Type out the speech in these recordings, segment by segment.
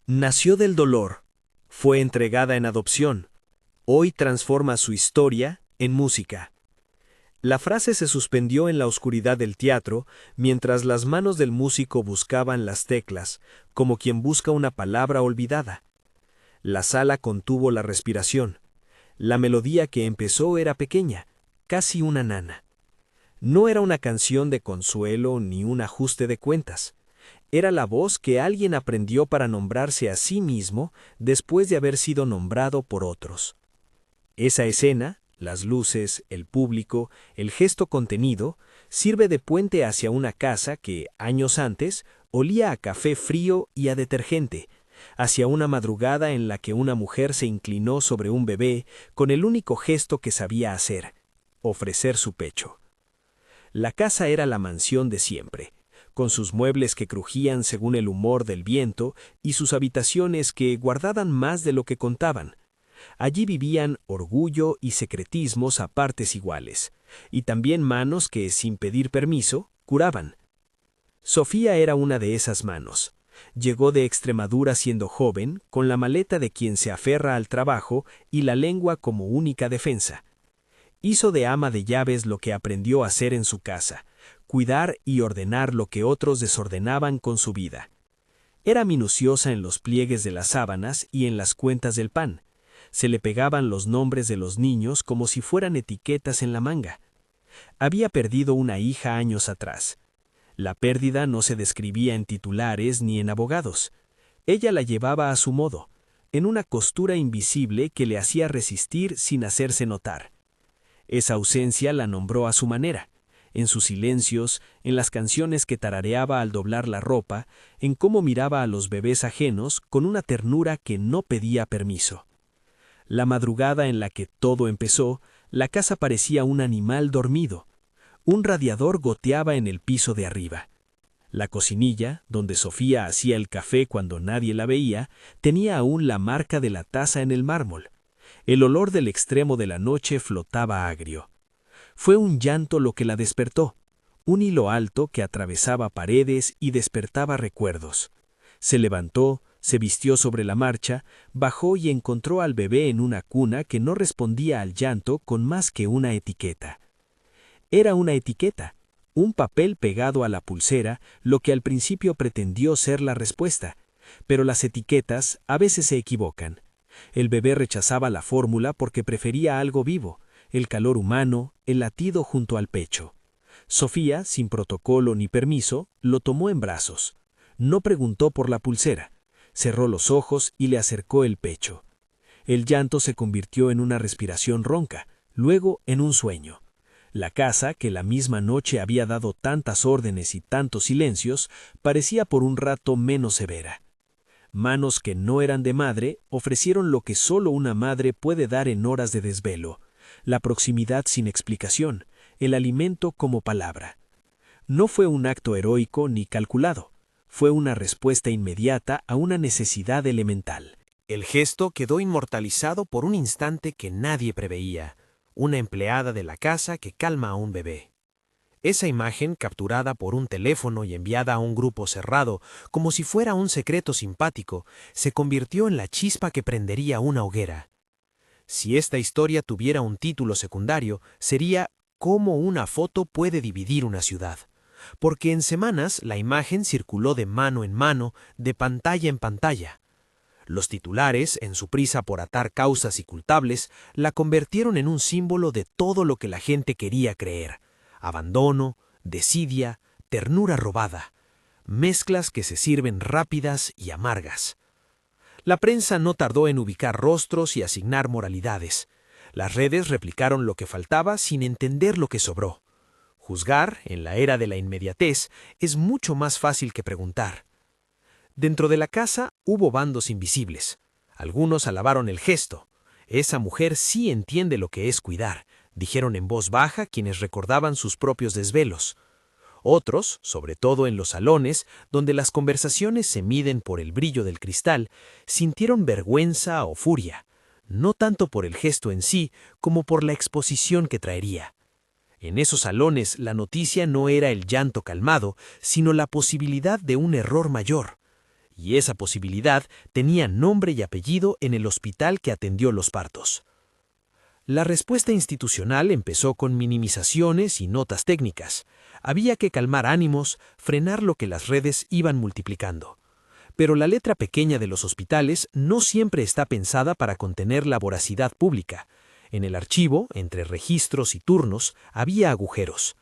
Nació del dolor, fue entregada en adopción, hoy transforma su historia en música. La frase se suspendió en la oscuridad del teatro mientras las manos del músico buscaban las teclas, como quien busca una palabra olvidada. La sala contuvo la respiración. La melodía que empezó era pequeña, casi una nana. No era una canción de consuelo ni un ajuste de cuentas. Era la voz que alguien aprendió para nombrarse a sí mismo después de haber sido nombrado por otros. Esa escena, las luces, el público, el gesto contenido, sirve de puente hacia una casa que, años antes, olía a café frío y a detergente, hacia una madrugada en la que una mujer se inclinó sobre un bebé con el único gesto que sabía hacer, ofrecer su pecho. La casa era la mansión de siempre, con sus muebles que crujían según el humor del viento y sus habitaciones que guardaban más de lo que contaban. Allí vivían orgullo y secretismos a partes iguales, y también manos que, sin pedir permiso, curaban. Sofía era una de esas manos. Llegó de Extremadura siendo joven, con la maleta de quien se aferra al trabajo y la lengua como única defensa. Hizo de ama de llaves lo que aprendió a hacer en su casa, cuidar y ordenar lo que otros desordenaban con su vida. Era minuciosa en los pliegues de las sábanas y en las cuentas del pan. Se le pegaban los nombres de los niños como si fueran etiquetas en la manga. Había perdido una hija años atrás. La pérdida no se describía en titulares ni en abogados. Ella la llevaba a su modo, en una costura invisible que le hacía resistir sin hacerse notar. Esa ausencia la nombró a su manera, en sus silencios, en las canciones que tarareaba al doblar la ropa, en cómo miraba a los bebés ajenos con una ternura que no pedía permiso. La madrugada en la que todo empezó, la casa parecía un animal dormido. Un radiador goteaba en el piso de arriba. La cocinilla, donde Sofía hacía el café cuando nadie la veía, tenía aún la marca de la taza en el mármol. El olor del extremo de la noche flotaba agrio. Fue un llanto lo que la despertó, un hilo alto que atravesaba paredes y despertaba recuerdos. Se levantó, se vistió sobre la marcha, bajó y encontró al bebé en una cuna que no respondía al llanto con más que una etiqueta. Era una etiqueta, un papel pegado a la pulsera, lo que al principio pretendió ser la respuesta, pero las etiquetas a veces se equivocan. El bebé rechazaba la fórmula porque prefería algo vivo, el calor humano, el latido junto al pecho. Sofía, sin protocolo ni permiso, lo tomó en brazos. No preguntó por la pulsera. Cerró los ojos y le acercó el pecho. El llanto se convirtió en una respiración ronca, luego en un sueño. La casa, que la misma noche había dado tantas órdenes y tantos silencios, parecía por un rato menos severa. Manos que no eran de madre ofrecieron lo que solo una madre puede dar en horas de desvelo, la proximidad sin explicación, el alimento como palabra. No fue un acto heroico ni calculado, fue una respuesta inmediata a una necesidad elemental. El gesto quedó inmortalizado por un instante que nadie preveía, una empleada de la casa que calma a un bebé. Esa imagen, capturada por un teléfono y enviada a un grupo cerrado, como si fuera un secreto simpático, se convirtió en la chispa que prendería una hoguera. Si esta historia tuviera un título secundario, sería «Cómo una foto puede dividir una ciudad», porque en semanas la imagen circuló de mano en mano, de pantalla en pantalla. Los titulares, en su prisa por atar causas y culpables, la convirtieron en un símbolo de todo lo que la gente quería creer: abandono, desidia, ternura robada, mezclas que se sirven rápidas y amargas. La prensa no tardó en ubicar rostros y asignar moralidades. Las redes replicaron lo que faltaba sin entender lo que sobró. Juzgar, en la era de la inmediatez, es mucho más fácil que preguntar. Dentro de la casa hubo bandos invisibles. Algunos alabaron el gesto. Esa mujer sí entiende lo que es cuidar, dijeron en voz baja quienes recordaban sus propios desvelos. Otros, sobre todo en los salones, donde las conversaciones se miden por el brillo del cristal, sintieron vergüenza o furia, no tanto por el gesto en sí como por la exposición que traería. En esos salones la noticia no era el llanto calmado, sino la posibilidad de un error mayor. y esa posibilidad tenía nombre y apellido en el hospital que atendió los partos. La respuesta institucional empezó con minimizaciones y notas técnicas. Había que calmar ánimos, frenar lo que las redes iban multiplicando. Pero la letra pequeña de los hospitales no siempre está pensada para contener la voracidad pública. En el archivo, entre registros y turnos, había agujeros.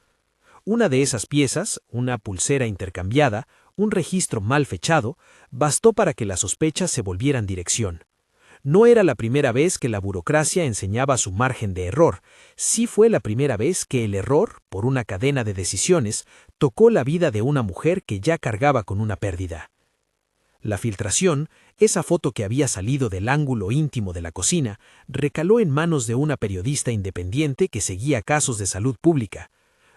Una de esas piezas, una pulsera intercambiada, un registro mal fechado, bastó para que las sospechas se volvieran dirección. No era la primera vez que la burocracia enseñaba su margen de error, sí fue la primera vez que el error, por una cadena de decisiones, tocó la vida de una mujer que ya cargaba con una pérdida. La filtración, esa foto que había salido del ángulo íntimo de la cocina, recaló en manos de una periodista independiente que seguía casos de salud pública.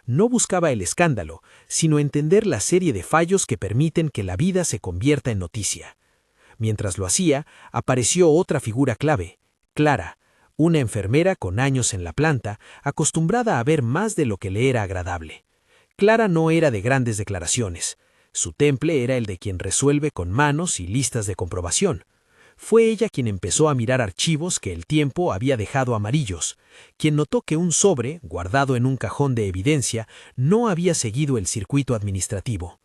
No buscaba el escándalo, sino entender la serie de fallos que permiten que la vida se convierta en noticia. Mientras lo hacía, apareció otra figura clave, Clara, una enfermera con años en la planta, acostumbrada a ver más de lo que le era agradable. Clara no era de grandes declaraciones. Su temple era el de quien resuelve con manos y listas de comprobación. Fue ella quien empezó a mirar archivos que el tiempo había dejado amarillos, quien notó que un sobre, guardado en un cajón de evidencia, no había seguido el circuito administrativo.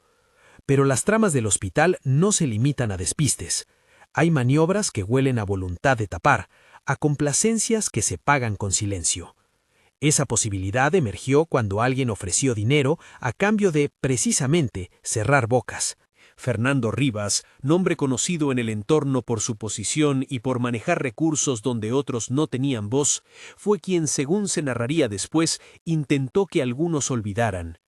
Pero las tramas del hospital no se limitan a despistes. Hay maniobras que huelen a voluntad de tapar, a complacencias que se pagan con silencio. Esa posibilidad emergió cuando alguien ofreció dinero a cambio de, precisamente, cerrar bocas. Fernando Rivas, nombre conocido en el entorno por su posición y por manejar recursos donde otros no tenían voz, fue quien, según se narraría después, intentó que algunos olvidaran.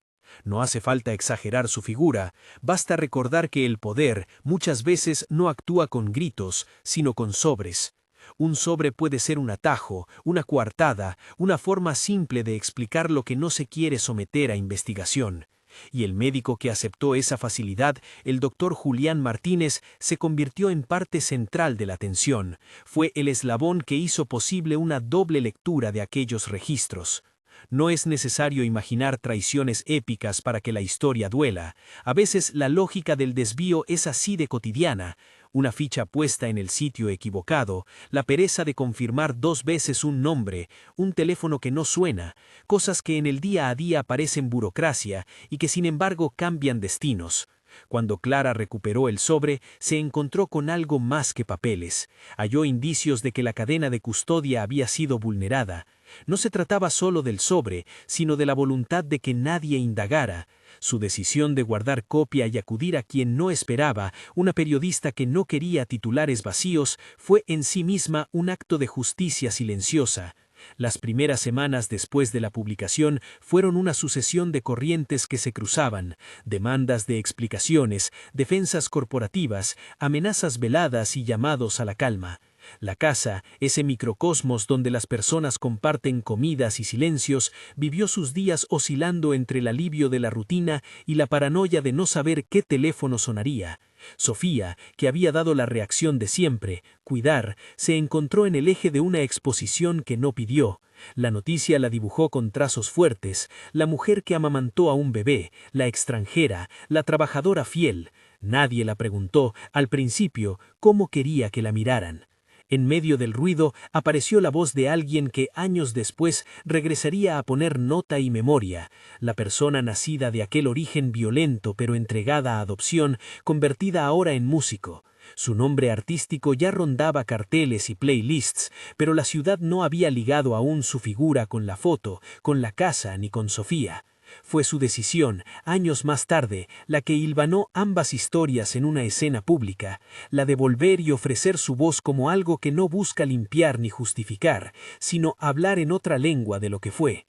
No hace falta exagerar su figura, basta recordar que el poder muchas veces no actúa con gritos, sino con sobres. Un sobre puede ser un atajo, una coartada, una forma simple de explicar lo que no se quiere someter a investigación. Y el médico que aceptó esa facilidad, el doctor Julián Martínez, se convirtió en parte central de la atención. Fue el eslabón que hizo posible una doble lectura de aquellos registros. No es necesario imaginar traiciones épicas para que la historia duela. A veces la lógica del desvío es así de cotidiana. Una ficha puesta en el sitio equivocado, la pereza de confirmar 2 veces un nombre, un teléfono que no suena, cosas que en el día a día parecen burocracia y que sin embargo cambian destinos. Cuando Clara recuperó el sobre, se encontró con algo más que papeles. Halló indicios de que la cadena de custodia había sido vulnerada. No se trataba solo del sobre, sino de la voluntad de que nadie indagara. Su decisión de guardar copia y acudir a quien no esperaba, una periodista que no quería titulares vacíos, fue en sí misma un acto de justicia silenciosa. Las primeras semanas después de la publicación fueron una sucesión de corrientes que se cruzaban, demandas de explicaciones, defensas corporativas, amenazas veladas y llamados a la calma. La casa, ese microcosmos donde las personas comparten comidas y silencios, vivió sus días oscilando entre el alivio de la rutina y la paranoia de no saber qué teléfono sonaría. Sofía, que había dado la reacción de siempre, cuidar, se encontró en el eje de una exposición que no pidió. La noticia la dibujó con trazos fuertes, la mujer que amamantó a un bebé, la extranjera, la trabajadora fiel. Nadie la preguntó, al principio, cómo quería que la miraran. En medio del ruido apareció la voz de alguien que años después regresaría a poner nota y memoria, la persona nacida de aquel origen violento pero entregada a adopción, convertida ahora en músico. Su nombre artístico ya rondaba carteles y playlists, pero la ciudad no había ligado aún su figura con la foto, con la casa ni con Sofía. Fue su decisión, años más tarde, la que hilvanó ambas historias en una escena pública, la de volver y ofrecer su voz como algo que no busca limpiar ni justificar, sino hablar en otra lengua de lo que fue.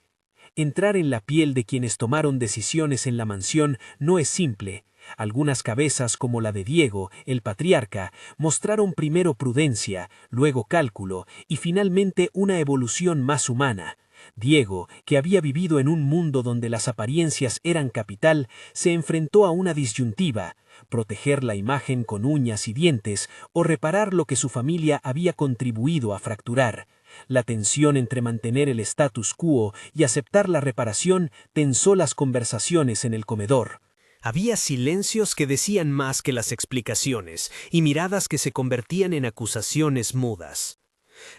Entrar en la piel de quienes tomaron decisiones en la mansión no es simple. Algunas cabezas, como la de Diego, el patriarca, mostraron primero prudencia, luego cálculo y finalmente una evolución más humana. Diego, que había vivido en un mundo donde las apariencias eran capital, se enfrentó a una disyuntiva: proteger la imagen con uñas y dientes o reparar lo que su familia había contribuido a fracturar. La tensión entre mantener el status quo y aceptar la reparación tensó las conversaciones en el comedor. Había silencios que decían más que las explicaciones y miradas que se convertían en acusaciones mudas.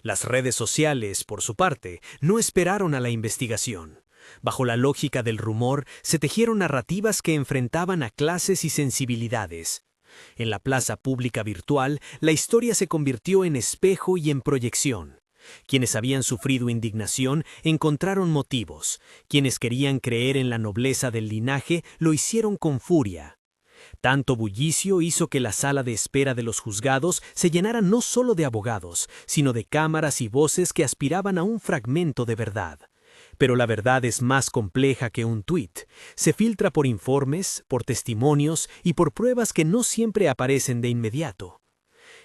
Las redes sociales, por su parte, no esperaron a la investigación. Bajo la lógica del rumor, se tejieron narrativas que enfrentaban a clases y sensibilidades. En la plaza pública virtual, la historia se convirtió en espejo y en proyección. Quienes habían sufrido indignación encontraron motivos. Quienes querían creer en la nobleza del linaje lo hicieron con furia. Tanto bullicio hizo que la sala de espera de los juzgados se llenara no solo de abogados, sino de cámaras y voces que aspiraban a un fragmento de verdad. Pero la verdad es más compleja que un tuit. Se filtra por informes, por testimonios y por pruebas que no siempre aparecen de inmediato.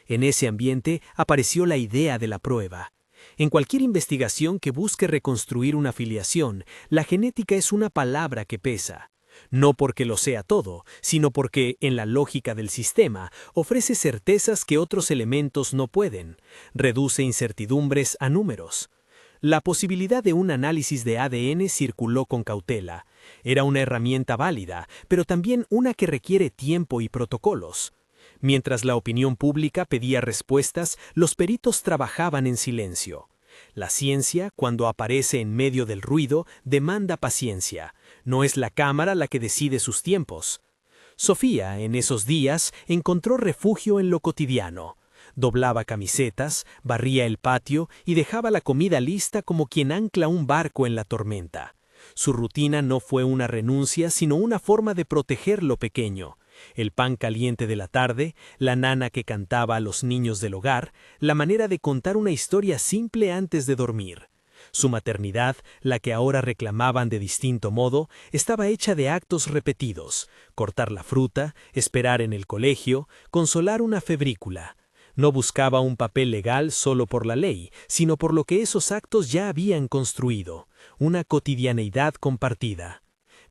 En ese ambiente apareció la idea de la prueba. En cualquier investigación que busque reconstruir una filiación, la genética es una palabra que pesa. No porque lo sea todo, sino porque, en la lógica del sistema, ofrece certezas que otros elementos no pueden, reduce incertidumbres a números. La posibilidad de un análisis de ADN circuló con cautela. Era una herramienta válida, pero también una que requiere tiempo y protocolos. Mientras la opinión pública pedía respuestas, los peritos trabajaban en silencio. La ciencia, cuando aparece en medio del ruido, demanda paciencia. No es la cámara la que decide sus tiempos. Sofía, en esos días, encontró refugio en lo cotidiano. Doblaba camisetas, barría el patio y dejaba la comida lista como quien ancla un barco en la tormenta. Su rutina no fue una renuncia, sino una forma de proteger lo pequeño. El pan caliente de la tarde, la nana que cantaba a los niños del hogar, la manera de contar una historia simple antes de dormir. Su maternidad, la que ahora reclamaban de distinto modo, estaba hecha de actos repetidos: cortar la fruta, esperar en el colegio, consolar una febrícula. No buscaba un papel legal solo por la ley, sino por lo que esos actos ya habían construido, una cotidianeidad compartida.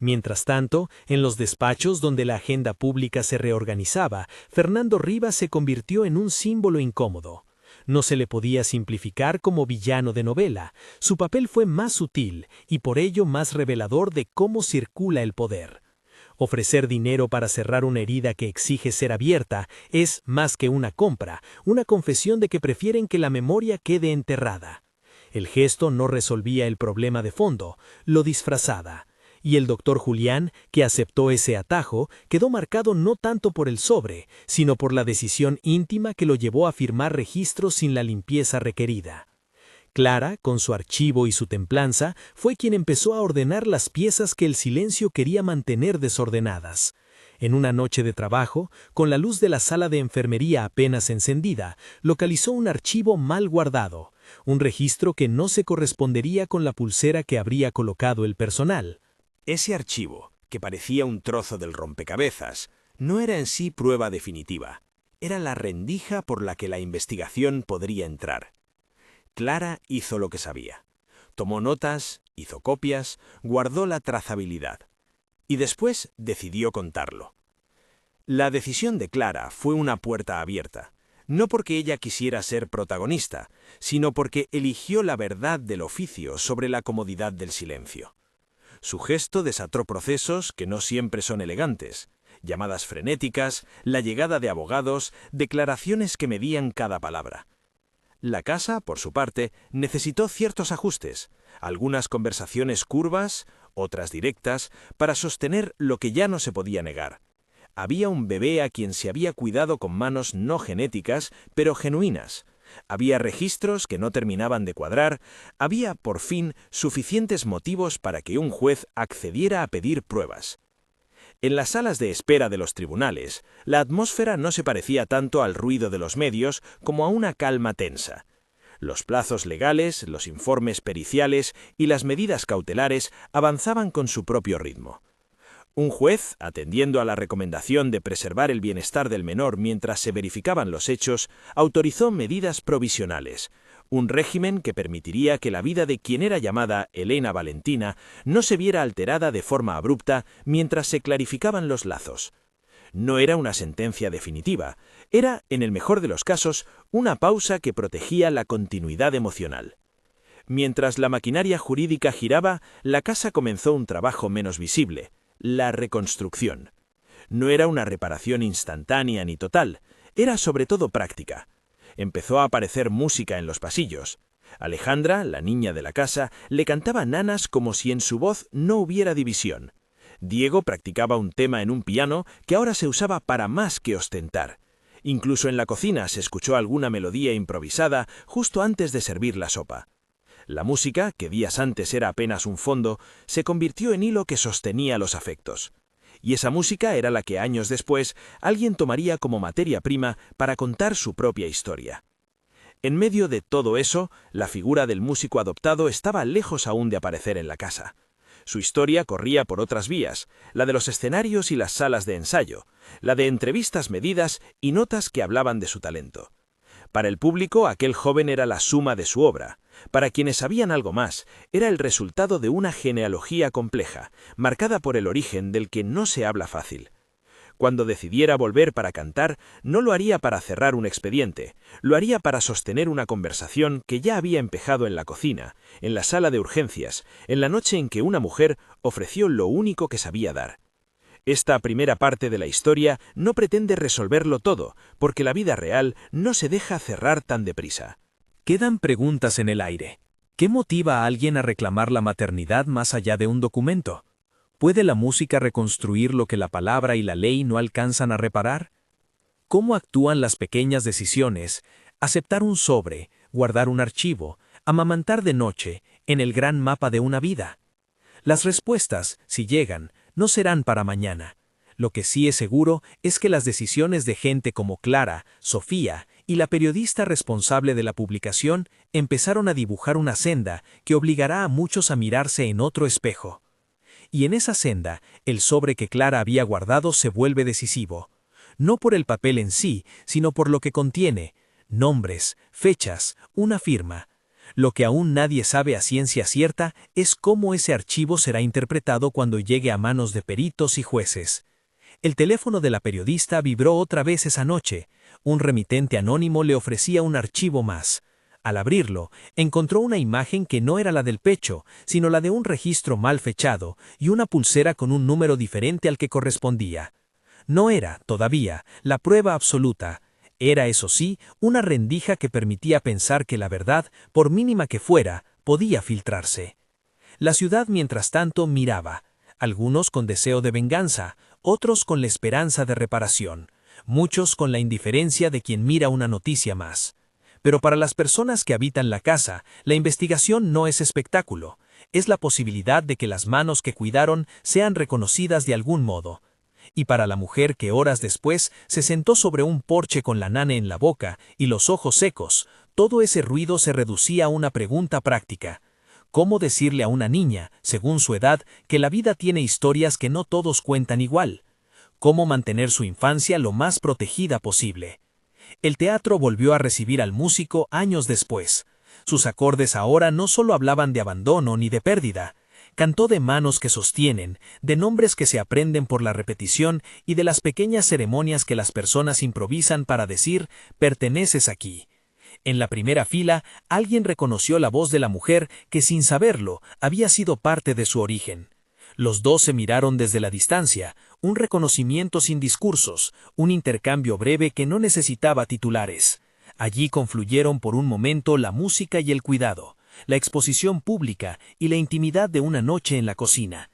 Mientras tanto, en los despachos donde la agenda pública se reorganizaba, Fernando Rivas se convirtió en un símbolo incómodo. No se le podía simplificar como villano de novela. Su papel fue más sutil y por ello más revelador de cómo circula el poder. Ofrecer dinero para cerrar una herida que exige ser abierta es, más que una compra, una confesión de que prefieren que la memoria quede enterrada. El gesto no resolvía el problema de fondo, lo disfrazaba. Y el doctor Julián, que aceptó ese atajo, quedó marcado no tanto por el sobre, sino por la decisión íntima que lo llevó a firmar registros sin la limpieza requerida. Clara, con su archivo y su templanza, fue quien empezó a ordenar las piezas que el silencio quería mantener desordenadas. En una noche de trabajo, con la luz de la sala de enfermería apenas encendida, localizó un archivo mal guardado, un registro que no se correspondería con la pulsera que habría colocado el personal. Ese archivo, que parecía un trozo del rompecabezas, no era en sí prueba definitiva. Era la rendija por la que la investigación podría entrar. Clara hizo lo que sabía. Tomó notas, hizo copias, guardó la trazabilidad. Y después decidió contarlo. La decisión de Clara fue una puerta abierta, no porque ella quisiera ser protagonista, sino porque eligió la verdad del oficio sobre la comodidad del silencio. Su gesto desató procesos que no siempre son elegantes: llamadas frenéticas, la llegada de abogados, declaraciones que medían cada palabra. La casa, por su parte, necesitó ciertos ajustes, algunas conversaciones curvas, otras directas, para sostener lo que ya no se podía negar. Había un bebé a quien se había cuidado con manos no genéticas, pero genuinas. Había registros que no terminaban de cuadrar, había, por fin, suficientes motivos para que un juez accediera a pedir pruebas. En las salas de espera de los tribunales, la atmósfera no se parecía tanto al ruido de los medios como a una calma tensa. Los plazos legales, los informes periciales y las medidas cautelares avanzaban con su propio ritmo. Un juez, atendiendo a la recomendación de preservar el bienestar del menor mientras se verificaban los hechos, autorizó medidas provisionales, un régimen que permitiría que la vida de quien era llamada Elena Valentina no se viera alterada de forma abrupta mientras se clarificaban los lazos. No era una sentencia definitiva, era, en el mejor de los casos, una pausa que protegía la continuidad emocional. Mientras la maquinaria jurídica giraba, la casa comenzó un trabajo menos visible: la reconstrucción. No era una reparación instantánea ni total, era sobre todo práctica. Empezó a aparecer música en los pasillos. Alejandra, la niña de la casa, le cantaba nanas como si en su voz no hubiera división. Diego practicaba un tema en un piano que ahora se usaba para más que ostentar. Incluso en la cocina se escuchó alguna melodía improvisada justo antes de servir la sopa. La música, que días antes era apenas un fondo, se convirtió en hilo que sostenía los afectos. Y esa música era la que años después alguien tomaría como materia prima para contar su propia historia. En medio de todo eso, la figura del músico adoptado estaba lejos aún de aparecer en la casa. Su historia corría por otras vías, la de los escenarios y las salas de ensayo, la de entrevistas medidas y notas que hablaban de su talento. Para el público, aquel joven era la suma de su obra. Para quienes sabían algo más, era el resultado de una genealogía compleja, marcada por el origen del que no se habla fácil. Cuando decidiera volver para cantar, no lo haría para cerrar un expediente, lo haría para sostener una conversación que ya había empezado en la cocina, en la sala de urgencias, en la noche en que una mujer ofreció lo único que sabía dar. Esta primera parte de la historia no pretende resolverlo todo, porque la vida real no se deja cerrar tan deprisa. Quedan preguntas en el aire. ¿Qué motiva a alguien a reclamar la maternidad más allá de un documento? ¿Puede la música reconstruir lo que la palabra y la ley no alcanzan a reparar? ¿Cómo actúan las pequeñas decisiones? Aceptar un sobre, guardar un archivo, amamantar de noche, en el gran mapa de una vida. Las respuestas, si llegan, no serán para mañana. Lo que sí es seguro es que las decisiones de gente como Clara, Sofía y la periodista responsable de la publicación empezaron a dibujar una senda que obligará a muchos a mirarse en otro espejo. Y en esa senda, el sobre que Clara había guardado se vuelve decisivo. No por el papel en sí, sino por lo que contiene: nombres, fechas, una firma. Lo que aún nadie sabe a ciencia cierta es cómo ese archivo será interpretado cuando llegue a manos de peritos y jueces. El teléfono de la periodista vibró otra vez esa noche. Un remitente anónimo le ofrecía un archivo más. Al abrirlo, encontró una imagen que no era la del pecho, sino la de un registro mal fechado y una pulsera con un número diferente al que correspondía. No era, todavía, la prueba absoluta. Era, eso sí, una rendija que permitía pensar que la verdad, por mínima que fuera, podía filtrarse. La ciudad, mientras tanto, miraba, algunos con deseo de venganza, otros con la esperanza de reparación, muchos con la indiferencia de quien mira una noticia más. Pero para las personas que habitan la casa, la investigación no es espectáculo, es la posibilidad de que las manos que cuidaron sean reconocidas de algún modo. Y para la mujer que horas después se sentó sobre un porche con la nane en la boca y los ojos secos, todo ese ruido se reducía a una pregunta práctica. ¿Cómo decirle a una niña, según su edad, que la vida tiene historias que no todos cuentan igual? ¿Cómo mantener su infancia lo más protegida posible? El teatro volvió a recibir al músico años después. Sus acordes ahora no solo hablaban de abandono ni de pérdida. Cantó de manos que sostienen, de nombres que se aprenden por la repetición y de las pequeñas ceremonias que las personas improvisan para decir: perteneces aquí. En la primera fila, alguien reconoció la voz de la mujer que, sin saberlo, había sido parte de su origen. Los dos se miraron desde la distancia, un reconocimiento sin discursos, un intercambio breve que no necesitaba titulares. Allí confluyeron por un momento la música y el cuidado, la exposición pública y la intimidad de una noche en la cocina.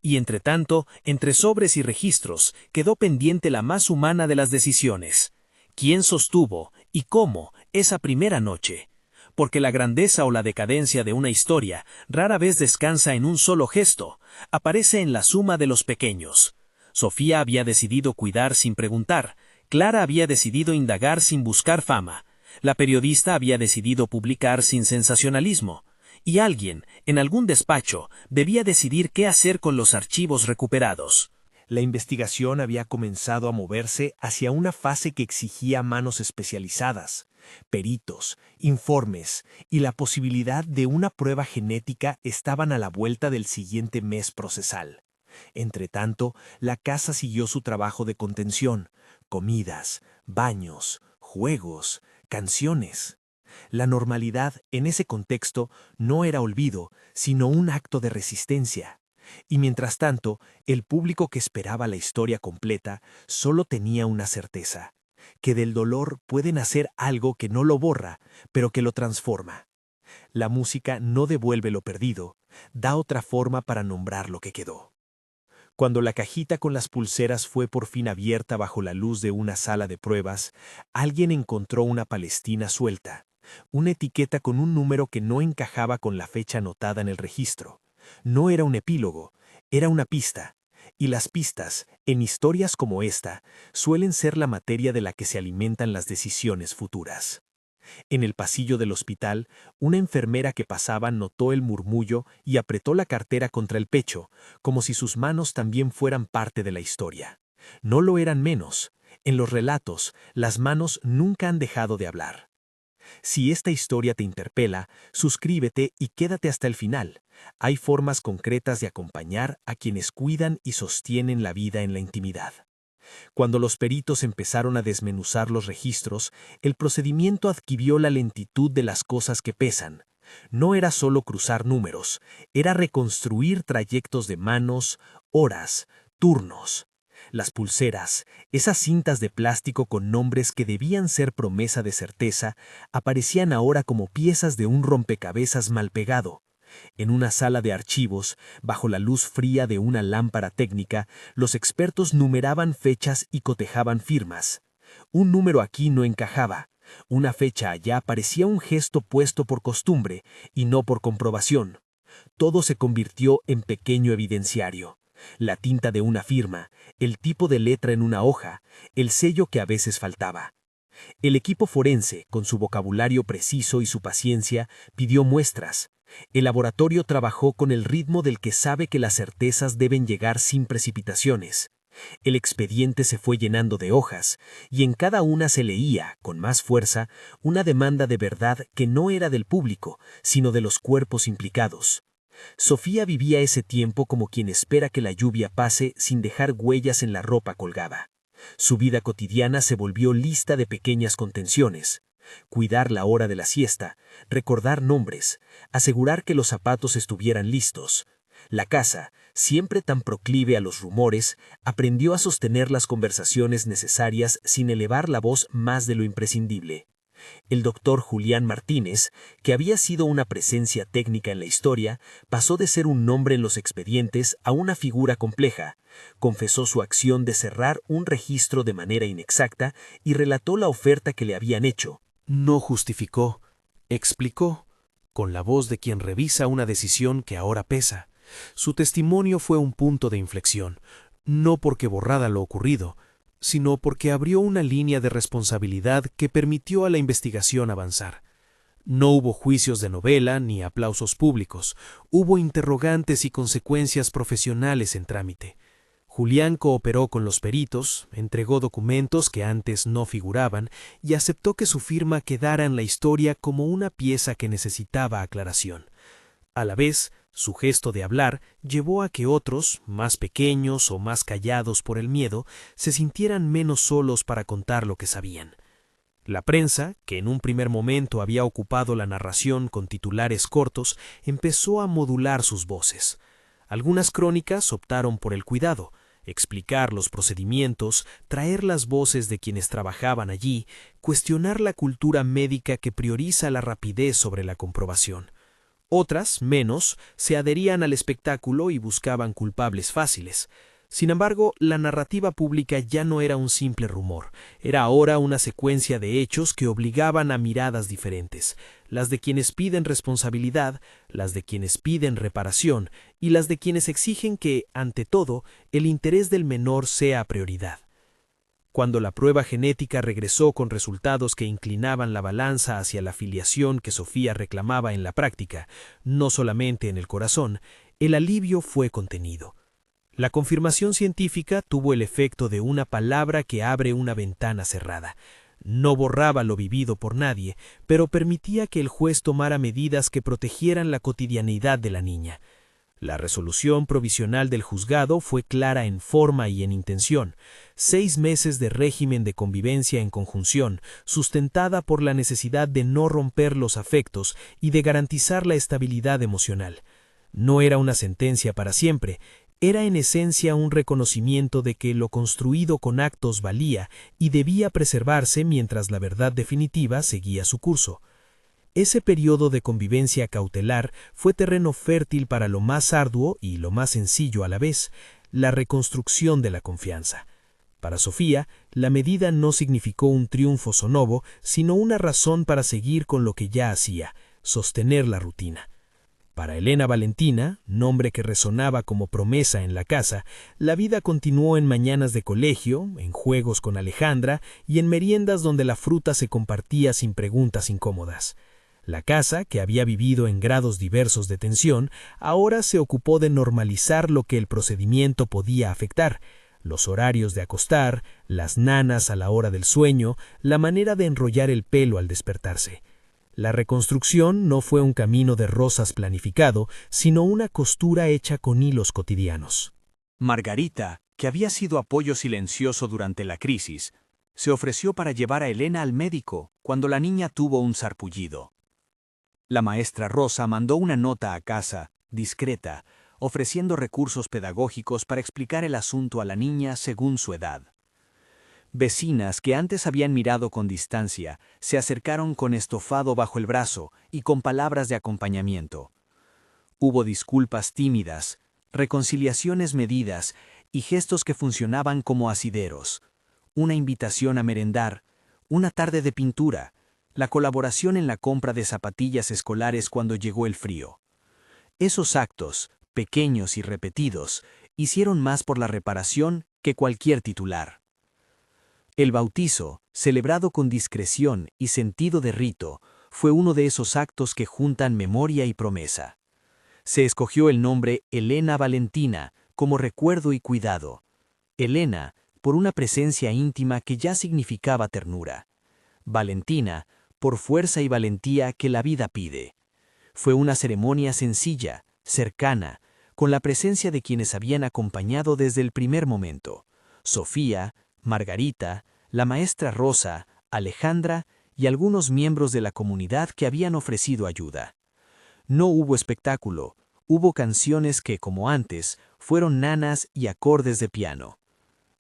Y entre tanto, entre sobres y registros, quedó pendiente la más humana de las decisiones. ¿Quién sostuvo y cómo esa primera noche? Porque la grandeza o la decadencia de una historia rara vez descansa en un solo gesto, aparece en la suma de los pequeños. Sofía había decidido cuidar sin preguntar, Clara había decidido indagar sin buscar fama, la periodista había decidido publicar sin sensacionalismo, y alguien, en algún despacho, debía decidir qué hacer con los archivos recuperados. La investigación había comenzado a moverse hacia una fase que exigía manos especializadas, peritos, informes y la posibilidad de una prueba genética estaban a la vuelta del siguiente mes procesal. Entretanto, la casa siguió su trabajo de contención: comidas, baños, juegos, canciones. La normalidad, en ese contexto, no era olvido, sino un acto de resistencia. Y mientras tanto, el público que esperaba la historia completa solo tenía una certeza, que del dolor puede nacer algo que no lo borra, pero que lo transforma. La música no devuelve lo perdido, da otra forma para nombrar lo que quedó. Cuando la cajita con las pulseras fue por fin abierta bajo la luz de una sala de pruebas, alguien encontró una palestina suelta, una etiqueta con un número que no encajaba con la fecha anotada en el registro. No era un epílogo, era una pista. Y las pistas, en historias como esta, suelen ser la materia de la que se alimentan las decisiones futuras. En el pasillo del hospital, una enfermera que pasaba notó el murmullo y apretó la cartera contra el pecho, como si sus manos también fueran parte de la historia. No lo eran menos. En los relatos, las manos nunca han dejado de hablar. Si esta historia te interpela, suscríbete y quédate hasta el final. Hay formas concretas de acompañar a quienes cuidan y sostienen la vida en la intimidad. Cuando los peritos empezaron a desmenuzar los registros, el procedimiento adquirió la lentitud de las cosas que pesan. No era solo cruzar números, era reconstruir trayectos de manos, horas, turnos. Las pulseras, esas cintas de plástico con nombres que debían ser promesa de certeza, aparecían ahora como piezas de un rompecabezas mal pegado. En una sala de archivos, bajo la luz fría de una lámpara técnica, los expertos numeraban fechas y cotejaban firmas. Un número aquí no encajaba. Una fecha allá parecía un gesto puesto por costumbre y no por comprobación. Todo se convirtió en pequeño evidenciario. La tinta de una firma, el tipo de letra en una hoja, el sello que a veces faltaba. El equipo forense, con su vocabulario preciso y su paciencia, pidió muestras. El laboratorio trabajó con el ritmo del que sabe que las certezas deben llegar sin precipitaciones. El expediente se fue llenando de hojas, y en cada una se leía, con más fuerza, una demanda de verdad que no era del público, sino de los cuerpos implicados. Sofía vivía ese tiempo como quien espera que la lluvia pase sin dejar huellas en la ropa colgada. Su vida cotidiana se volvió lista de pequeñas contenciones. Cuidar la hora de la siesta, recordar nombres, asegurar que los zapatos estuvieran listos. La casa, siempre tan proclive a los rumores, aprendió a sostener las conversaciones necesarias sin elevar la voz más de lo imprescindible. El doctor Julián Martínez, que había sido una presencia técnica en la historia, pasó de ser un nombre en los expedientes a una figura compleja. Confesó su acción de cerrar un registro de manera inexacta y relató la oferta que le habían hecho. No justificó, explicó, con la voz de quien revisa una decisión que ahora pesa. Su testimonio fue un punto de inflexión, no porque borrara lo ocurrido, sino porque abrió una línea de responsabilidad que permitió a la investigación avanzar. No hubo juicios de novela ni aplausos públicos, hubo interrogantes y consecuencias profesionales en trámite. Julián cooperó con los peritos, entregó documentos que antes no figuraban y aceptó que su firma quedara en la historia como una pieza que necesitaba aclaración. A la vez, su gesto de hablar llevó a que otros, más pequeños o más callados por el miedo, se sintieran menos solos para contar lo que sabían. La prensa, que en un primer momento había ocupado la narración con titulares cortos, empezó a modular sus voces. Algunas crónicas optaron por el cuidado, explicar los procedimientos, traer las voces de quienes trabajaban allí, cuestionar la cultura médica que prioriza la rapidez sobre la comprobación. Otras, menos, se adherían al espectáculo y buscaban culpables fáciles. Sin embargo, la narrativa pública ya no era un simple rumor, era ahora una secuencia de hechos que obligaban a miradas diferentes, las de quienes piden responsabilidad, las de quienes piden reparación y las de quienes exigen que, ante todo, el interés del menor sea prioridad. Cuando la prueba genética regresó con resultados que inclinaban la balanza hacia la filiación que Sofía reclamaba en la práctica, no solamente en el corazón, el alivio fue contenido. La confirmación científica tuvo el efecto de una palabra que abre una ventana cerrada. No borraba lo vivido por nadie, pero permitía que el juez tomara medidas que protegieran la cotidianeidad de la niña. La resolución provisional del juzgado fue clara en forma y en intención. 6 meses de régimen de convivencia en conjunción, sustentada por la necesidad de no romper los afectos y de garantizar la estabilidad emocional. No era una sentencia para siempre, era en esencia un reconocimiento de que lo construido con actos valía y debía preservarse mientras la verdad definitiva seguía su curso. Ese periodo de convivencia cautelar fue terreno fértil para lo más arduo y lo más sencillo a la vez, la reconstrucción de la confianza. Para Sofía, la medida no significó un triunfo sonovo, sino una razón para seguir con lo que ya hacía, sostener la rutina. Para Elena Valentina, nombre que resonaba como promesa en la casa, la vida continuó en mañanas de colegio, en juegos con Alejandra y en meriendas donde la fruta se compartía sin preguntas incómodas. La casa, que había vivido en grados diversos de tensión, ahora se ocupó de normalizar lo que el procedimiento podía afectar: los horarios de acostar, las nanas a la hora del sueño, la manera de enrollar el pelo al despertarse. La reconstrucción no fue un camino de rosas planificado, sino una costura hecha con hilos cotidianos. Margarita, que había sido apoyo silencioso durante la crisis, se ofreció para llevar a Elena al médico cuando la niña tuvo un sarpullido. La maestra Rosa mandó una nota a casa, discreta, ofreciendo recursos pedagógicos para explicar el asunto a la niña según su edad. Vecinas que antes habían mirado con distancia se acercaron con estofado bajo el brazo y con palabras de acompañamiento. Hubo disculpas tímidas, reconciliaciones medidas y gestos que funcionaban como asideros. Una invitación a merendar, una tarde de pintura, la colaboración en la compra de zapatillas escolares cuando llegó el frío. Esos actos, pequeños y repetidos, hicieron más por la reparación que cualquier titular. El bautizo, celebrado con discreción y sentido de rito, fue uno de esos actos que juntan memoria y promesa. Se escogió el nombre Elena Valentina como recuerdo y cuidado. Elena, por una presencia íntima que ya significaba ternura. Valentina, por fuerza y valentía que la vida pide. Fue una ceremonia sencilla, cercana, con la presencia de quienes habían acompañado desde el primer momento: Sofía, Margarita, la maestra Rosa, Alejandra y algunos miembros de la comunidad que habían ofrecido ayuda. No hubo espectáculo, hubo canciones que, como antes, fueron nanas y acordes de piano.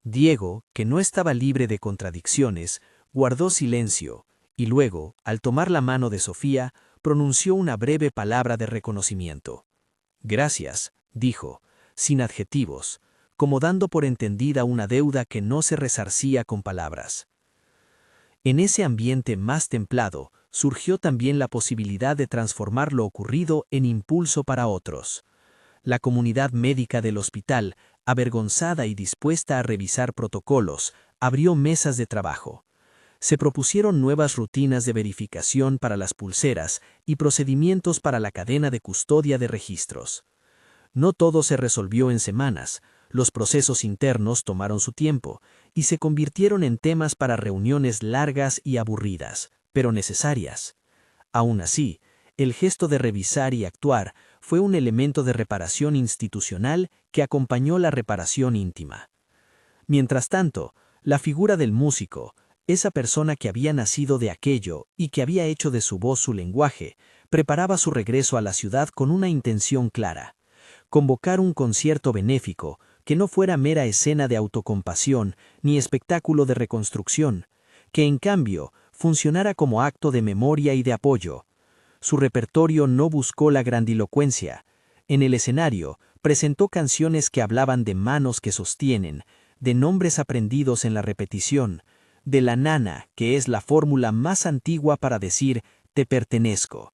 Diego, que no estaba libre de contradicciones, guardó silencio y luego, al tomar la mano de Sofía, pronunció una breve palabra de reconocimiento. «Gracias», dijo, sin adjetivos, como dando por entendida una deuda que no se resarcía con palabras. En ese ambiente más templado surgió también la posibilidad de transformar lo ocurrido en impulso para otros. La comunidad médica del hospital, avergonzada y dispuesta a revisar protocolos, abrió mesas de trabajo. Se propusieron nuevas rutinas de verificación para las pulseras y procedimientos para la cadena de custodia de registros. No todo se resolvió en semanas. Los procesos internos tomaron su tiempo y se convirtieron en temas para reuniones largas y aburridas, pero necesarias. Aún así, el gesto de revisar y actuar fue un elemento de reparación institucional que acompañó la reparación íntima. Mientras tanto, la figura del músico, esa persona que había nacido de aquello y que había hecho de su voz su lenguaje, preparaba su regreso a la ciudad con una intención clara: convocar un concierto benéfico que no fuera mera escena de autocompasión ni espectáculo de reconstrucción, que en cambio funcionara como acto de memoria y de apoyo. Su repertorio no buscó la grandilocuencia. En el escenario presentó canciones que hablaban de manos que sostienen, de nombres aprendidos en la repetición, de la nana, que es la fórmula más antigua para decir «te pertenezco».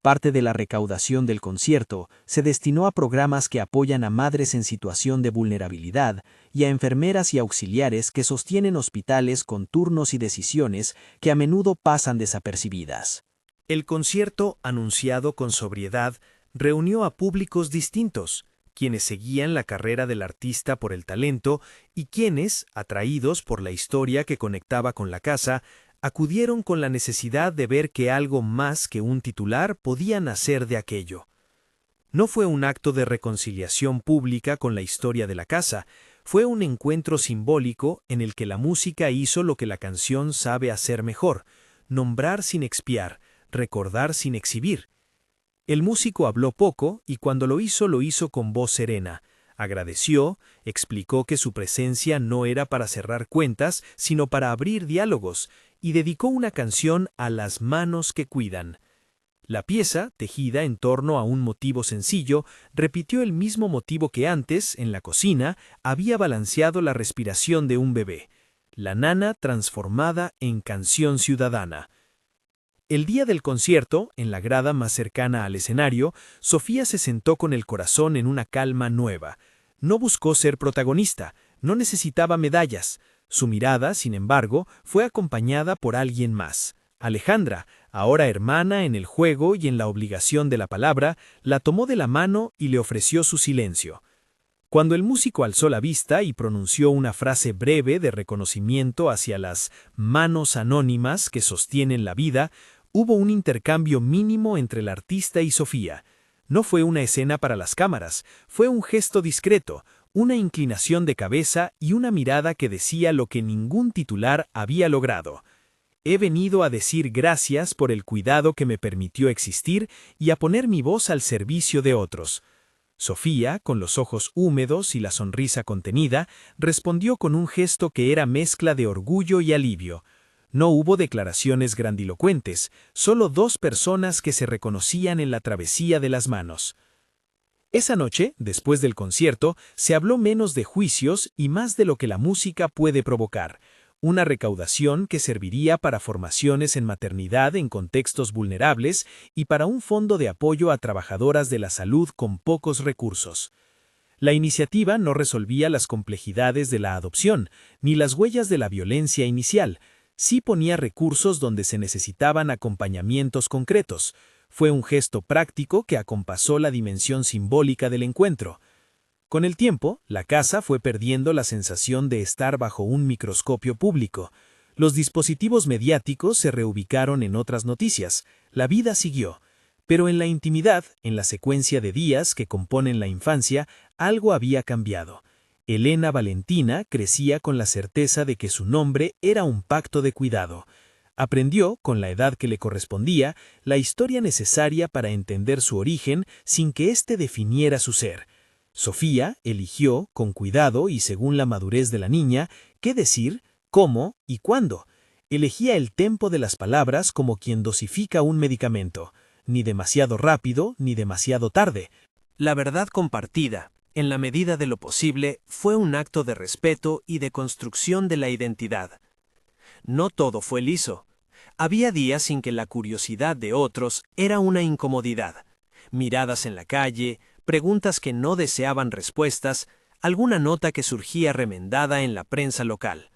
Parte de la recaudación del concierto se destinó a programas que apoyan a madres en situación de vulnerabilidad y a enfermeras y auxiliares que sostienen hospitales con turnos y decisiones que a menudo pasan desapercibidas. El concierto, anunciado con sobriedad, reunió a públicos distintos, quienes seguían la carrera del artista por el talento y quienes, atraídos por la historia que conectaba con la casa, acudieron con la necesidad de ver que algo más que un titular podía nacer de aquello. No fue un acto de reconciliación pública con la historia de la casa, fue un encuentro simbólico en el que la música hizo lo que la canción sabe hacer mejor: nombrar sin expiar, recordar sin exhibir. El músico habló poco y cuando lo hizo con voz serena. Agradeció, explicó que su presencia no era para cerrar cuentas, sino para abrir diálogos, y dedicó una canción a las manos que cuidan. La pieza, tejida en torno a un motivo sencillo, repitió el mismo motivo que antes, en la cocina, había balanceado la respiración de un bebé. La nana transformada en canción ciudadana. El día del concierto, en la grada más cercana al escenario, Sofía se sentó con el corazón en una calma nueva. No buscó ser protagonista, no necesitaba medallas. Su mirada, sin embargo, fue acompañada por alguien más. Alejandra, ahora hermana en el juego y en la obligación de la palabra, la tomó de la mano y le ofreció su silencio. Cuando el músico alzó la vista y pronunció una frase breve de reconocimiento hacia las manos anónimas que sostienen la vida, hubo un intercambio mínimo entre el artista y Sofía. No fue una escena para las cámaras, fue un gesto discreto, una inclinación de cabeza y una mirada que decía lo que ningún titular había logrado. He venido a decir gracias por el cuidado que me permitió existir y a poner mi voz al servicio de otros. Sofía, con los ojos húmedos y la sonrisa contenida, respondió con un gesto que era mezcla de orgullo y alivio. No hubo declaraciones grandilocuentes, solo dos personas que se reconocían en la travesía de las manos. Esa noche, después del concierto, se habló menos de juicios y más de lo que la música puede provocar. Una recaudación que serviría para formaciones en maternidad en contextos vulnerables y para un fondo de apoyo a trabajadoras de la salud con pocos recursos. La iniciativa no resolvía las complejidades de la adopción, ni las huellas de la violencia inicial. Sí ponía recursos donde se necesitaban acompañamientos concretos. Fue un gesto práctico que acompasó la dimensión simbólica del encuentro. Con el tiempo, la casa fue perdiendo la sensación de estar bajo un microscopio público. Los dispositivos mediáticos se reubicaron en otras noticias. La vida siguió. Pero en la intimidad, en la secuencia de días que componen la infancia, algo había cambiado. Elena Valentina crecía con la certeza de que su nombre era un pacto de cuidado. Aprendió, con la edad que le correspondía, la historia necesaria para entender su origen sin que éste definiera su ser. Sofía eligió, con cuidado y según la madurez de la niña, qué decir, cómo y cuándo. Elegía el tempo de las palabras como quien dosifica un medicamento, ni demasiado rápido ni demasiado tarde. La verdad compartida, en la medida de lo posible, fue un acto de respeto y de construcción de la identidad. No todo fue liso. Había días en que la curiosidad de otros era una incomodidad. Miradas en la calle, preguntas que no deseaban respuestas, alguna nota que surgía remendada en la prensa local.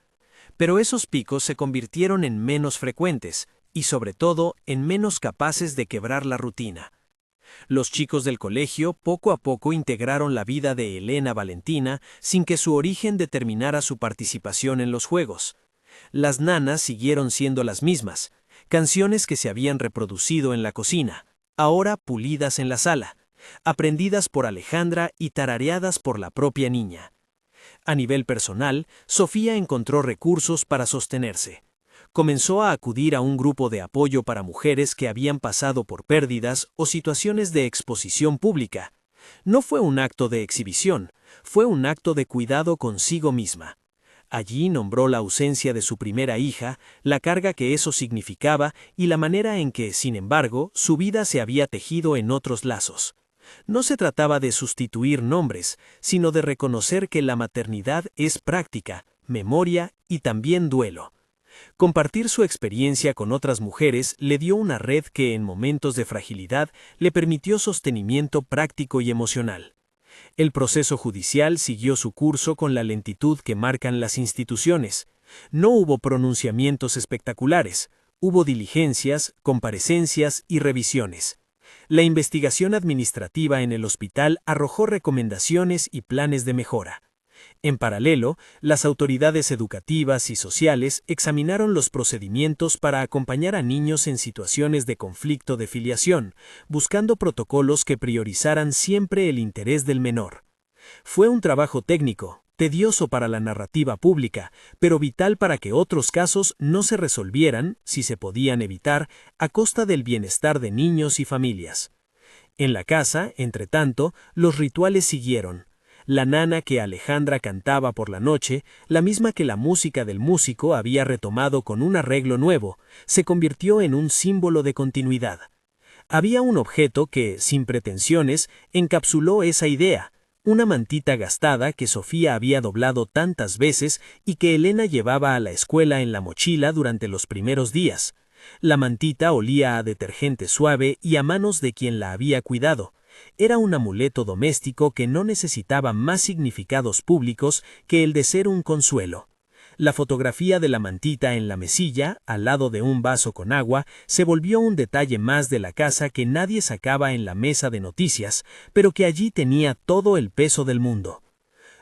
Pero esos picos se convirtieron en menos frecuentes y, sobre todo, en menos capaces de quebrar la rutina. Los chicos del colegio poco a poco integraron la vida de Elena Valentina sin que su origen determinara su participación en los juegos. Las nanas siguieron siendo las mismas, canciones que se habían reproducido en la cocina, ahora pulidas en la sala, aprendidas por Alejandra y tarareadas por la propia niña. A nivel personal, Sofía encontró recursos para sostenerse. Comenzó a acudir a un grupo de apoyo para mujeres que habían pasado por pérdidas o situaciones de exposición pública. No fue un acto de exhibición, fue un acto de cuidado consigo misma. Allí nombró la ausencia de su primera hija, la carga que eso significaba y la manera en que, sin embargo, su vida se había tejido en otros lazos. No se trataba de sustituir nombres, sino de reconocer que la maternidad es práctica, memoria y también duelo. Compartir su experiencia con otras mujeres le dio una red que en momentos de fragilidad le permitió sostenimiento práctico y emocional. El proceso judicial siguió su curso con la lentitud que marcan las instituciones. No hubo pronunciamientos espectaculares, hubo diligencias, comparecencias y revisiones. La investigación administrativa en el hospital arrojó recomendaciones y planes de mejora. En paralelo, las autoridades educativas y sociales examinaron los procedimientos para acompañar a niños en situaciones de conflicto de filiación, buscando protocolos que priorizaran siempre el interés del menor. Fue un trabajo técnico, tedioso para la narrativa pública, pero vital para que otros casos no se resolvieran, si se podían evitar, a costa del bienestar de niños y familias. En la casa, entre tanto, los rituales siguieron. La nana que Alejandra cantaba por la noche, la misma que la música del músico había retomado con un arreglo nuevo, se convirtió en un símbolo de continuidad. Había un objeto que, sin pretensiones, encapsuló esa idea, una mantita gastada que Sofía había doblado tantas veces y que Elena llevaba a la escuela en la mochila durante los primeros días. La mantita olía a detergente suave y a manos de quien la había cuidado. Era un amuleto doméstico que no necesitaba más significados públicos que el de ser un consuelo. La fotografía de la mantita en la mesilla, al lado de un vaso con agua, se volvió un detalle más de la casa que nadie sacaba en la mesa de noticias, pero que allí tenía todo el peso del mundo.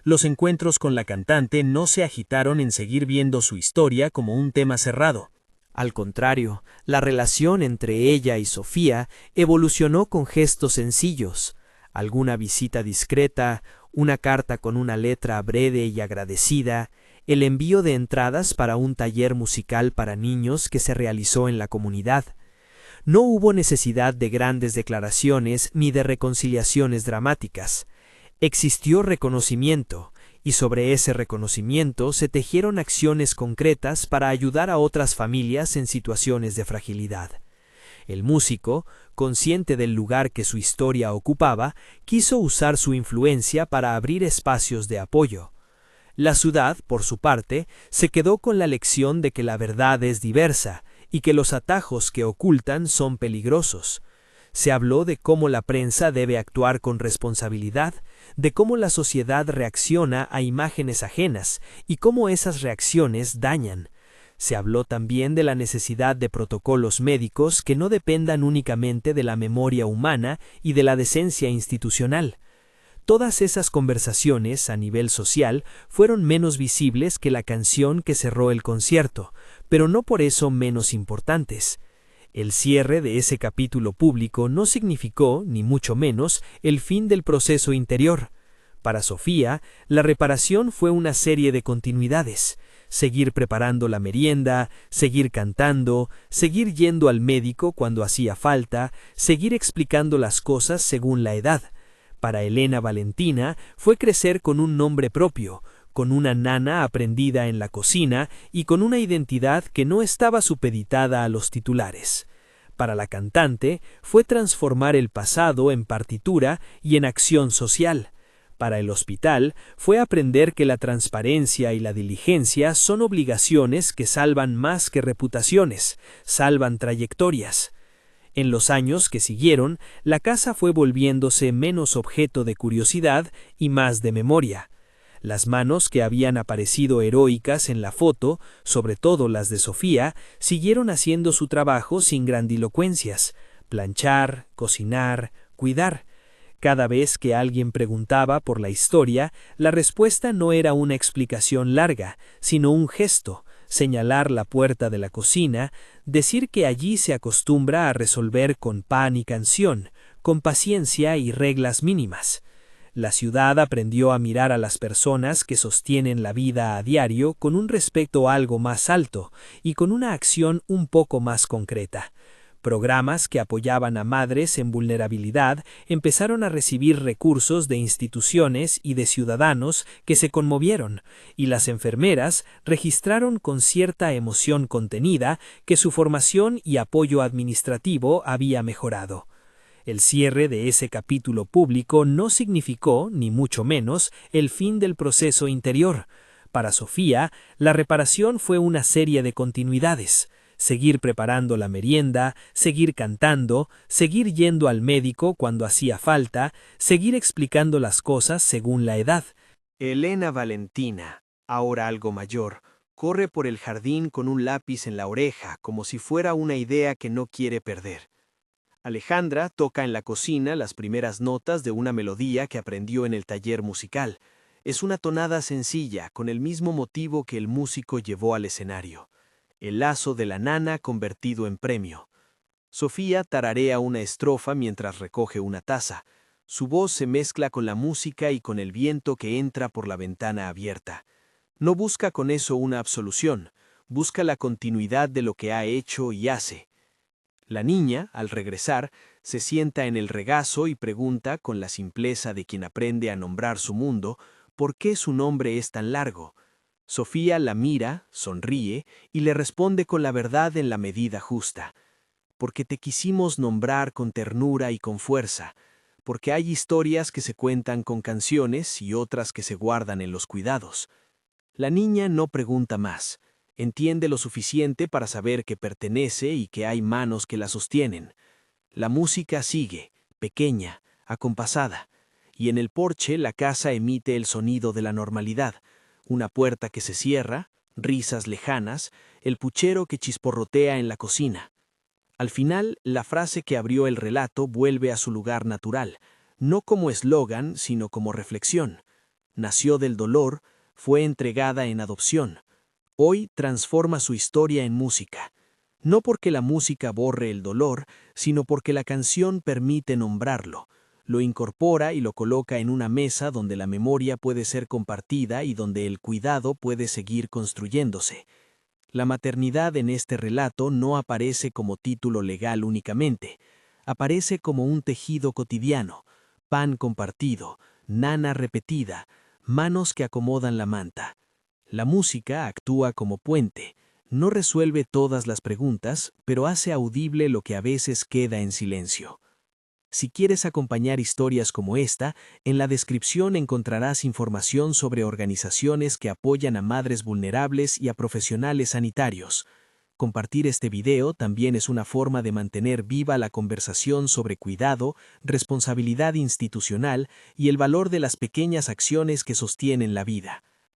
Los encuentros con la cantante no se agitaron en seguir viendo su historia como un tema cerrado. Al contrario, la relación entre ella y Sofía evolucionó con gestos sencillos, alguna visita discreta, una carta con una letra breve y agradecida, el envío de entradas para un taller musical para niños que se realizó en la comunidad. No hubo necesidad de grandes declaraciones ni de reconciliaciones dramáticas. Existió reconocimiento, y sobre ese reconocimiento se tejieron acciones concretas para ayudar a otras familias en situaciones de fragilidad. El músico, consciente del lugar que su historia ocupaba, quiso usar su influencia para abrir espacios de apoyo. La ciudad, por su parte, se quedó con la lección de que la verdad es diversa y que los atajos que ocultan son peligrosos. Se habló de cómo la prensa debe actuar con responsabilidad, de cómo la sociedad reacciona a imágenes ajenas y cómo esas reacciones dañan. Se habló también de la necesidad de protocolos médicos que no dependan únicamente de la memoria humana y de la decencia institucional. Todas esas conversaciones a nivel social fueron menos visibles que la canción que cerró el concierto, pero no por eso menos importantes. El cierre de ese capítulo público no significó, ni mucho menos, el fin del proceso interior. Para Sofía, la reparación fue una serie de continuidades. Seguir preparando la merienda, seguir cantando, seguir yendo al médico cuando hacía falta, seguir explicando las cosas según la edad. Para Elena Valentina fue crecer con un nombre propio, con una nana aprendida en la cocina y con una identidad que no estaba supeditada a los titulares. Para la cantante fue transformar el pasado en partitura y en acción social. Para el hospital fue aprender que la transparencia y la diligencia son obligaciones que salvan más que reputaciones, salvan trayectorias. En los años que siguieron, la casa fue volviéndose menos objeto de curiosidad y más de memoria. Las manos que habían aparecido heroicas en la foto, sobre todo las de Sofía, siguieron haciendo su trabajo sin grandilocuencias: planchar, cocinar, cuidar. Cada vez que alguien preguntaba por la historia, la respuesta no era una explicación larga, sino un gesto: señalar la puerta de la cocina, decir que allí se acostumbra a resolver con pan y canción, con paciencia y reglas mínimas. La ciudad aprendió a mirar a las personas que sostienen la vida a diario con un respeto algo más alto y con una acción un poco más concreta. Programas que apoyaban a madres en vulnerabilidad empezaron a recibir recursos de instituciones y de ciudadanos que se conmovieron, y las enfermeras registraron con cierta emoción contenida que su formación y apoyo administrativo había mejorado. El cierre de ese capítulo público no significó, ni mucho menos, el fin del proceso interior. Para Sofía, la reparación fue una serie de continuidades: seguir preparando la merienda, seguir cantando, seguir yendo al médico cuando hacía falta, seguir explicando las cosas según la edad. Elena Valentina, ahora algo mayor, corre por el jardín con un lápiz en la oreja, como si fuera una idea que no quiere perder. Alejandra toca en la cocina las primeras notas de una melodía que aprendió en el taller musical. Es una tonada sencilla, con el mismo motivo que el músico llevó al escenario: el lazo de la nana convertido en premio. Sofía tararea una estrofa mientras recoge una taza. Su voz se mezcla con la música y con el viento que entra por la ventana abierta. No busca con eso una absolución, busca la continuidad de lo que ha hecho y hace. La niña, al regresar, se sienta en el regazo y pregunta con la simpleza de quien aprende a nombrar su mundo, ¿por qué su nombre es tan largo? Sofía la mira, sonríe y le responde con la verdad en la medida justa. Porque te quisimos nombrar con ternura y con fuerza, porque hay historias que se cuentan con canciones y otras que se guardan en los cuidados. La niña no pregunta más, entiende lo suficiente para saber que pertenece y que hay manos que la sostienen. La música sigue, pequeña, acompasada, y en el porche la casa emite el sonido de la normalidad, una puerta que se cierra, risas lejanas, el puchero que chisporrotea en la cocina. Al final, la frase que abrió el relato vuelve a su lugar natural, no como eslogan, sino como reflexión. Nació del dolor, fue entregada en adopción. Hoy transforma su historia en música. No porque la música borre el dolor, sino porque la canción permite nombrarlo. Lo incorpora y lo coloca en una mesa donde la memoria puede ser compartida y donde el cuidado puede seguir construyéndose. La maternidad en este relato no aparece como título legal únicamente, aparece como un tejido cotidiano, pan compartido, nana repetida, manos que acomodan la manta. La música actúa como puente, no resuelve todas las preguntas, pero hace audible lo que a veces queda en silencio. Si quieres acompañar historias como esta, en la descripción encontrarás información sobre organizaciones que apoyan a madres vulnerables y a profesionales sanitarios. Compartir este video también es una forma de mantener viva la conversación sobre cuidado, responsabilidad institucional y el valor de las pequeñas acciones que sostienen la vida.